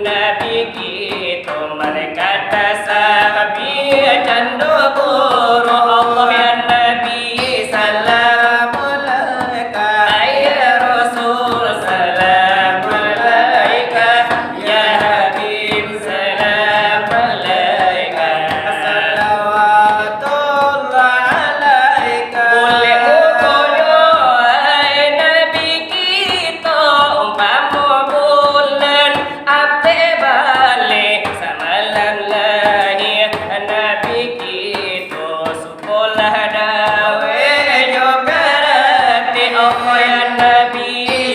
Nabi kita berkata sahabi candu guru Allah ya Nabi salam alaika ya Rasul salam alaika ya Habib salam alaika salawatullah alaika boleh ukoyo ay Nabi kita umpamu bulan abte balik samalam lahi Nabi kita sekolah dawe jogarati Allah ya Nabi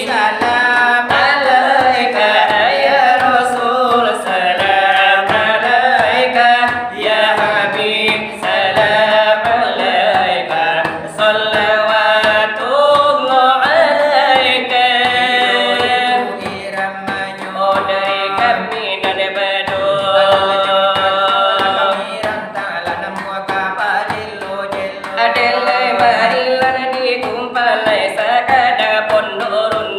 salam alaika ya Rasul salam alaika ya Habib salam alaika salawatullah alaika oh dari kami dan Adelai marilan di kumpalai sakada pondorun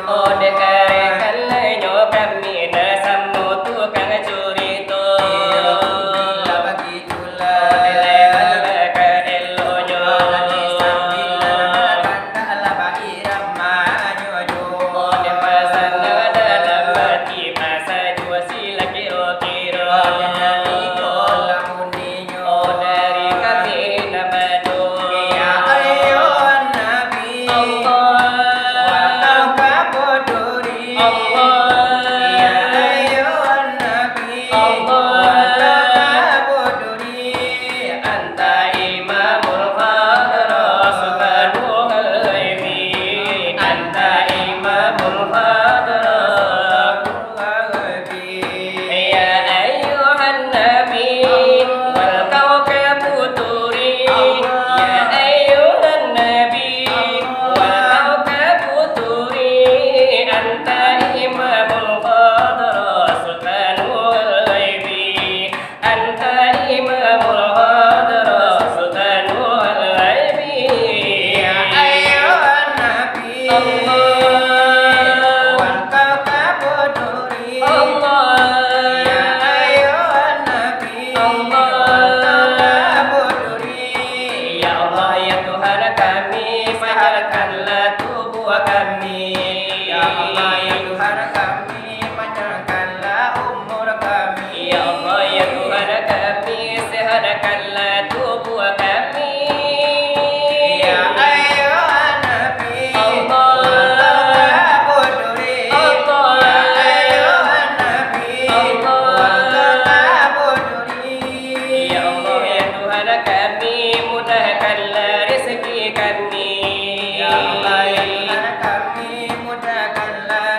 oh dekare kalai nyo kami na sammu tukang curito Adelai malaka elo nyo oh de pasan dalam hati masa jua sila kiro-kiro oh dari kami nabadu ya ayyuhan nabi Allah ya ayyuhan nabi anta imamul hadrah subhanul ghaibi anta imamul hadrah ya ayyuhan nabi wal kawkabu turi ya ayyuhan nabi wal kawkabu turi anta imamul hadrah sultanul ghaibi anta imamul hadrah sultanul ghaibi ya ayyuhan nabi wal kawkabu turi ya ayyuhan nabi ya Allah ya Tuhan kami panjangkanlah tubuh kami ya Allah ya Tuhan kami panjangkanlah umur kami ya Allah ya Tuhan kami sehatkanlah tubuh kami ya ayyuhan nabi ya Allah ya Tuhan kami mudahkanlah rezeki kami ya Allah ya Tuhan kami mudahkanlah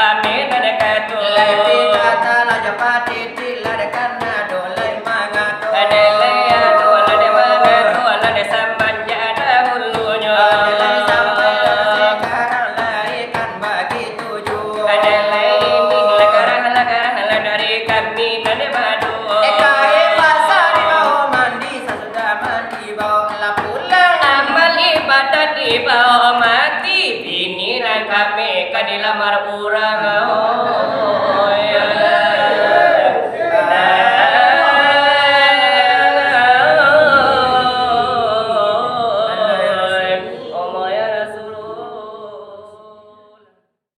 amin ada katu Lepi kata raja pati tiladekan nado lai mangato ada lea dua lade mangatu lade samban jada hulunya